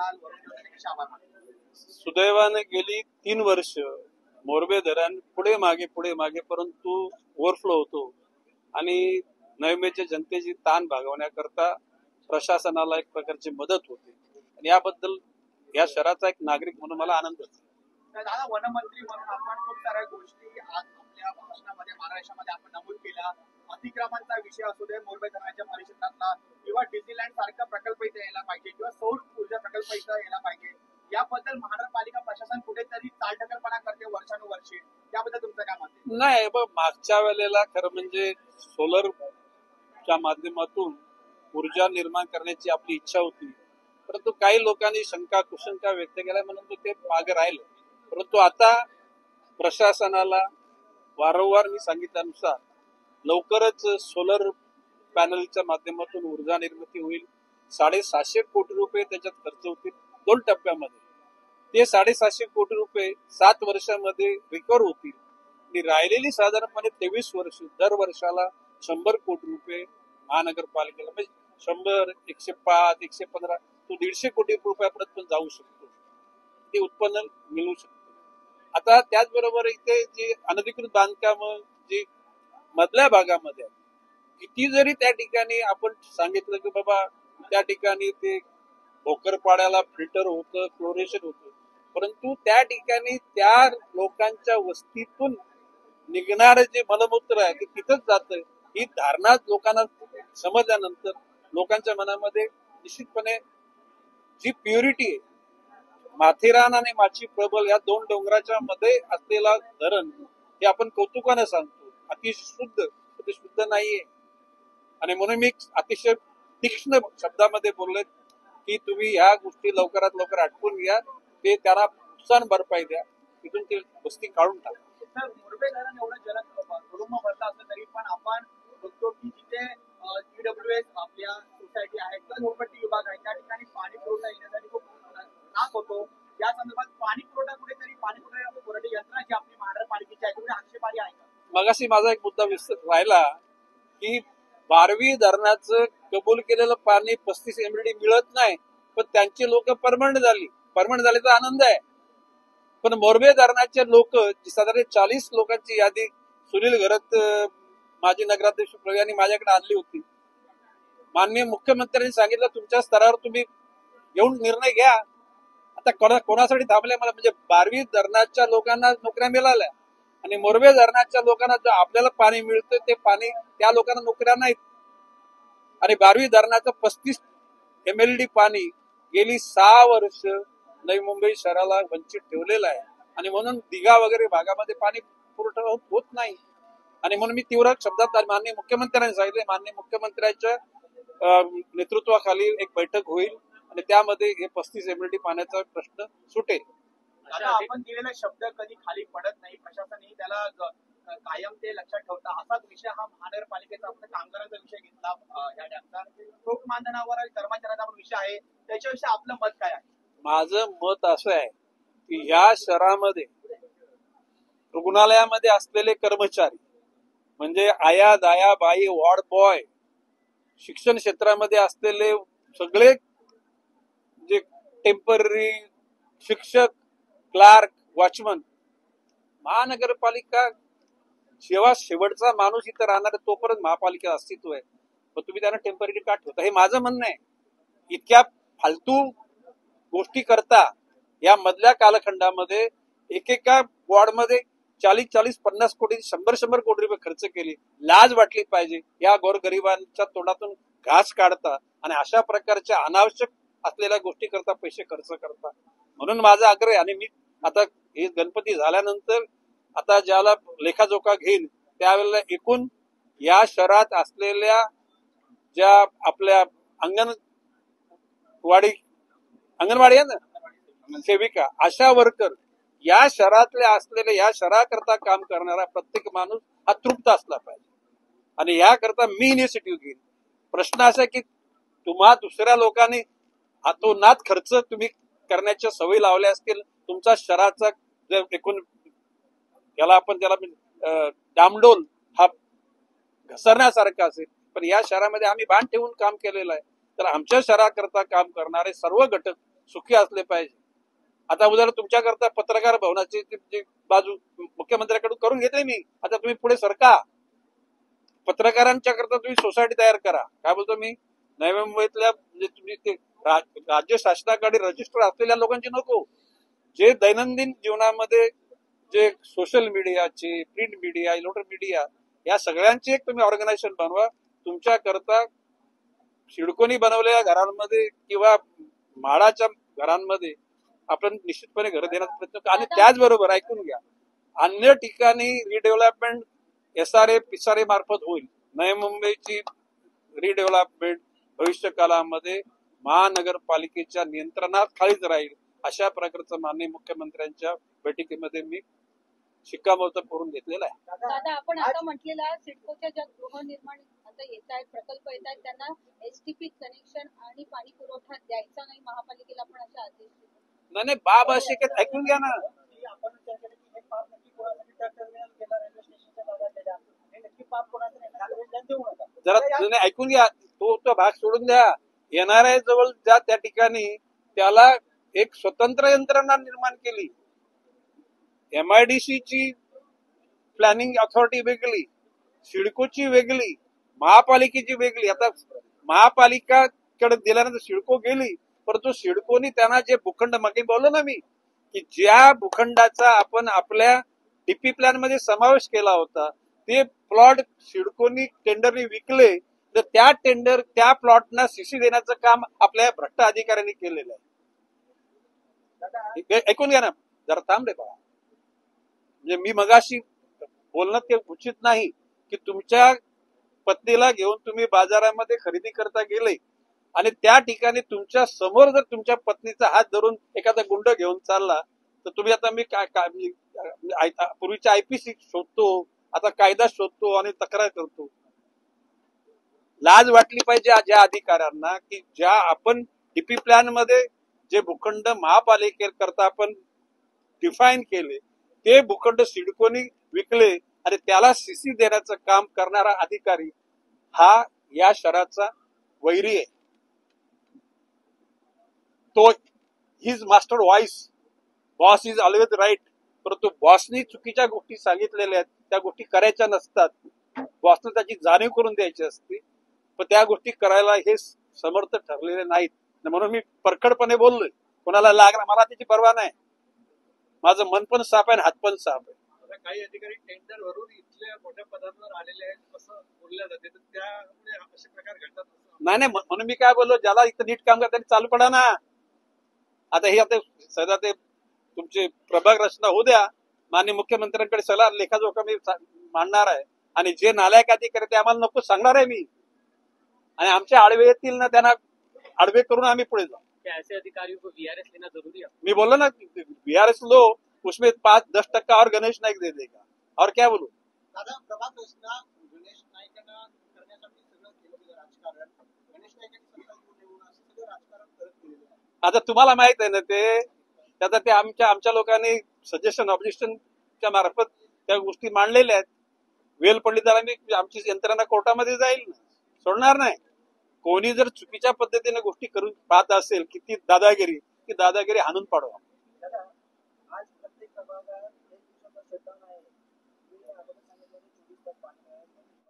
म्हणाल, वरुण देवतांचे कसे आभार मानाल? सुदैवाने गेली 3 वर्ष मोरबे धरण पुढे मागे परंतु ओव्हरफ्लो होतो आणि नैमेच्या जनतेची ताण भागवण्याकरता प्रशासनाला एक प्रकारची मदत होते आणि याबद्दल या शहराचा एक नागरिक म्हणून मला आनंद होतो. दादा, वनमंत्री म्हणून आपण खूप साऱ्या गोष्टी आज आपल्या भाषणामध्ये महाराष्ट्रामध्ये आपण नमूद केल्या. अतिक्रमणचा विषय असू दे, मोरबे धरणाच्या परिसरातला, किंवा डिझनीलँड सारखा प्रकल्प इथे यायला पाहिजे, किंवा सौर ऊर्जा प्रकल्प इथं यायला पाहिजे, याबद्दल महानगरपालिका प्रशासन कुठेतरी चालढकलपणा करते वर्षानुवर्षे. त्याबद्दल तुमचं काय मत आहे? नाही, मागच्या वेळेला खरं म्हणजे सोलरच्या माध्यमातून ऊर्जा निर्माण करण्याची आपली इच्छा होती, परंतु काही लोकांनी शंका कुशंका व्यक्त केल्या म्हणून ते मागे राहिलं. परंतु आता प्रशासनाला वारंवार मी सांगितल्यानुसार लवकरच सोलर पॅनलच्या माध्यमातून ऊर्जा निर्मिती होईल. 750 कोटी रुपये त्याच्यात खर्च होतील 2 टप्प्यामध्ये. ते 750 कोटी रुपये 7 वर्षामध्ये रिकव्हर होतील आणि राहिलेली साधारणपणे 23 वर्ष दर वर्षाला 100 कोटी रुपये महानगरपालिकेला, म्हणजे 100, 105, 115 तो 150 कोटी रुपयापर्यंत पण जाऊ शकतो. ते उत्पन्न मिळू शकतो. आता त्याचबरोबर इथे जी अनधिकृत बांधकाम जी मधल्या भागामध्ये किती जरी त्या ठिकाणी आपण सांगितलं की बाबा त्या ठिकाणी ते भोकरपाड्याला फिल्टर होतं, क्लोरेशन होतं, परंतु त्या ठिकाणी त्या लोकांच्या वस्तीतून निघणार जे मलमूत्र आहे ते तिथंच जातं. ही धारणा लोकांना समजल्यानंतर लोकांच्या मनामध्ये निश्चितपणे जी प्युरिटी आहे, माथेरान आणि माची प्रबल या 2 डोंगराच्या मध्ये असलेला धरण हे आपण कौतुकाने सांगतो अतिशय शुद्ध, ते शुद्ध नाहीये. आणि म्हणून मी अतिशय तीक्ष्ण शब्दामध्ये बोलले की तुम्ही ह्या गोष्टी लवकरात लवकर आटपून घ्या, ते त्याला नुकसान भरपाई द्या, तिथून ती वस्ती काढून टाका. मोरबे धरण एवढं जलद तुडुंब भरलं असलं तरी पण आपण बघतो की जिथे ईडब्ल्यूएस आपल्या सोसायटी आहे किंवा झोपडपट्टी विभाग आहे त्या ठिकाणी पाणी पुरवठा येण्यासाठी खूप त्रास होतो. या संदर्भात पाणी पुरवठा कुठेतरी पाणी पुरवठा यंत्रणा जी आपली महानगरपालिकेची आहे तेवढी आक्षेपार्ह आहे का? मगाशी माझा एक मुद्दा विस्तृत राहिला की 12वी धरणाचं कबूल केलेलं पाणी 35 MLD मिळत नाही, पण त्यांची लोक परमनंट झाली तर आनंद आहे. पण मोरबे धरणाचे लोक साधारण 40 लोकांची यादी सुनील घरत माजी नगराध्यक्ष यांनी माझ्याकडे आणली होती. माननीय मुख्यमंत्र्यांनी सांगितलं तुमच्या स्तरावर तुम्ही येऊन निर्णय घ्या. आता कोणासाठी थांबले मला, म्हणजे 12वी धरणाच्या लोकांना नोकऱ्या मिळाल्या आणि मोरबे धरणाच्या लोकांना जर आपल्याला पाणी मिळतं ते पाणी त्या लोकांना नोकऱ्या नाहीत. आणि 12वी धरणाचं 35 MLD पाणी गेली 6 वर्ष नवी मुंबई शहराला वंचित ठेवलेलं आहे आणि म्हणून दिघा वगैरे भागामध्ये पाणी पुरवठा होत नाही. आणि म्हणून मी तीव्र शब्दात माननीय मुख्यमंत्र्यांनी सांगितले, माननीय मुख्यमंत्र्यांच्या नेतृत्वाखाली एक बैठक होईल आणि त्यामध्ये हे 35 MLD पाण्याचा प्रश्न सुटेल. आपण दिलेला शब्द कधी खाली पडत नाही, प्रशासनही त्याला कायम ते लक्षात ठेवता. असाच विषय हा महानगरपालिकेचा आपण कामगारांचा विषय घेतला या डॅमचा ठोक मानधनावर कर्मचाऱ्यांचा पण विषय आहे, त्याच्याविषयी आपलं मत काय आहे? माझं मत असं आहे की या शहरामध्ये रुग्णालयामध्ये असलेले कर्मचारी म्हणजे आया दाया बाई वॉर्ड बॉय, शिक्षण क्षेत्रामध्ये असलेले सगळे जे टेम्पररी शिक्षक, क्लार्क, वॉचमन, महानगरपालिका जेव्हा शेवटचा माणूस इथं राहणार आहे तोपर्यंत महापालिका अस्तित्व आहे, पण तुम्ही त्यांना टेम्पररी का ठेवता? हे माझं म्हणणं आहे. इतक्या फालतू गोष्टी करता या मधल्या कालखंडामध्ये एकेका वॉर्डमध्ये 40-40, 50 कोटी, 100 कोटी रुपये खर्च केले. लाज वाटली पाहिजे. या गोरगरिबांच्या तोंडातून घास काढता आणि अशा प्रकारच्या अनावश्यक असलेल्या गोष्टी करता पैसे खर्च करता. म्हणून माझा आग्रह आहे. आणि मी आता हे गणपती झाल्यानंतर आता ज्याला लेखाजोखा घेईल त्यावेळेला एकूण या शहरात असलेल्या ज्या आपल्या अंगणवाडी आहे ना सेविका, आशा वर्कर, या शहरातले असलेले या शहराकरता काम करणारा प्रत्येक माणूस हा तृप्त असला पाहिजे. आणि याकरता मी इनिशिएटिव्ह घेईन. प्रश्न असा आहे की तुम्हा दुसऱ्या लोकांनी हातोनात खर्च तुम्ही करण्याच्या सवयी लावल्या असतील, तुमचा शहराचा जर एकूण याला आपण त्याला डामडोल हा घसरण्यासारखा असेल, पण या शहरामध्ये आम्ही भान ठेवून काम केलेलं आहे. तर आमच्या शहराकरता काम करणारे सर्व घटक सुखी असले पाहिजे. आता उदाहरण तुमच्याकरता पत्रकार भवनाची जी बाजू मुख्यमंत्र्यांकडून करून घेतली मी. आता तुम्ही पुढे सरका, पत्रकारांच्या करता तुम्ही सोसायटी तयार करा. काय बोलतो मी, नवी मुंबईतल्या म्हणजे तुम्ही ते राज्य शासनाकडे रजिस्टर असलेल्या लोकांची नको, जे दैनंदिन जीवनामध्ये जे सोशल मीडियाचे, प्रिंट मीडिया, इलेक्ट्रॉनिक मीडिया, या सगळ्यांची एक तुम्ही ऑर्गनायझेशन बनवा. तुमच्या करता सिडकोनी बनवलेल्या घरांमध्ये किंवा म्हाडाच्या घरांमध्ये आपण निश्चितपणे घर देण्याचा प्रयत्न करू. आणि त्याचबरोबर ऐकून घ्या, अन्य ठिकाणी रिडेव्हलपमेंट SRA PSRA मार्फत होईल. नवी मुंबईची रिडेव्हलपमेंट भविष्य काळामध्ये महानगरपालिकेच्या नियंत्रणाखालीच राहील, अशा प्रकारचं माननीय मुख्यमंत्र्यांच्या बैठकीमध्ये मी शिक्कामोर्तब करून घेतलेला आहे. दादा, आपण आता म्हटलेला सिडकोच्या ज्या गृहनिर्माण आता येत आहेत, प्रकल्प येत आहेत, त्यांना STP कनेक्शन आणि पाणी पुरवठा द्यायचा नाही महापालिकेला, आपण असे आदेश दिले. नाही बाब असे काही ऐकून घ्या ना. जरा ऐकून घ्या, तो भाग सोडून द्या. येणाऱ्या जवळ ज्या त्या ठिकाणी त्याला एक स्वतंत्र यंत्रणा निर्माण केली. MIDC ची प्लॅनिंग अथॉरिटी वेगळी, सिडकोची वेगळी, महापालिकेची वेगळी. आता महापालिकाकडे दिल्यानंतर सिडको गेली, परंतु सिडकोनी त्यांना जे भूखंड, मागे बोललो ना मी, की ज्या भूखंडाचा आपण आपल्या DP प्लॅन मध्ये समावेश केला होता, ते प्लॉट सिडकोनी टेंडरनी विकले, तर त्या प्लॉटना CC देण्याचं काम आपल्या भ्रष्ट अधिकाऱ्यांनी केलेलं आहे. ऐकून घ्या ना, जरा थांब रे बाळा. म्हणजे मी मगाशी बोलणं ते उचित नाही की तुमच्या पत्नीला घेऊन तुम्ही बाजारामध्ये खरेदी करता गेले आणि त्या ठिकाणी तुमच्या समोर जर तुमच्या पत्नीचा हात धरून एखादा गुंड घेऊन चालला, तर तुम्ही आता मी पूर्वीच्या IPC शोधतो, आता कायदा शोधतो आणि तक्रार करतो. लाज वाटली पाहिजे ज्या अधिकाऱ्यांना की ज्या आपण DP प्लॅन मध्ये जे भूखंड महापालिकेकरता आपण डिफाईन केले, ते भूखंड सिडकोनी विकले आणि त्याला CC देण्याचं काम करणारा अधिकारी हा या शहराचा वैरी आहे. तो his master voice, boss is always right. परंतु बॉसनी चुकीच्या गोष्टी सांगितलेल्या आहेत, त्या गोष्टी करायच्या नसतात. बॉसने त्याची जाणीव करून द्यायची असते, पण त्या गोष्टी करायला हे समर्थ ठरलेले नाहीत. म्हणून मी परखडपणे बोललोय. कोणाला लागला मला त्याची पर्वा नाही. माझं मन पण साफ आहे आणि हात पण साफ आहे. काही अधिकारी टेंडर वरून इथल्या मोठ्या पदांवर आलेले आहेत असं बोलल्या जाते, तर त्यामुळे असे प्रकार घडतात. नाही म्हणून मी काय बोललो, ज्याला इथं नीट काम करता चालू पडा ना. आता हे आता सध्या ते तुमचे प्रभाग रचना होऊ द्या, माननीय मुख्यमंत्र्यांकडे सगळा लेखाजोखा मी मांडणार आहे. आणि जे नालायक अधिकारी ते आम्हाला नको सांगणार आहे मी, आणि आमच्या आडवे येतील ना त्यांना आडवे करून आम्ही पुढे जाऊ. ऐसे अधिकारियों को VRS लेना जरूरी है. मी बोललो ना, VRS लो उसमें 5-10% और गणेश नाईक दे देगा. और क्या बोलू. दादा, प्रभाग रचना गणेश नाईकांना करण्यासाठी सगळं केलं राजकारण, गणेश नाईकांनी सत्ता घेऊन येऊन असं सगळं राजकारण करत केलेलं आहे. आता तुम्हाला माहित आहे ना त्याचा ते आमच्या लोकांनी सजेशन ऑब्जेक्शनच्या मार्फत त्या गोष्टी मांडलेल्या आहेत. वेल पडली तर आम्ही आमची यंत्रणा कोर्टामध्ये जाईल, सोडणार नाही. कोणी जर चुकीच्या पद्धतीने गोष्टी करून पाहत असेल की ती दादागिरी हाणून पाडवा. आज प्रत्येक प्रभागात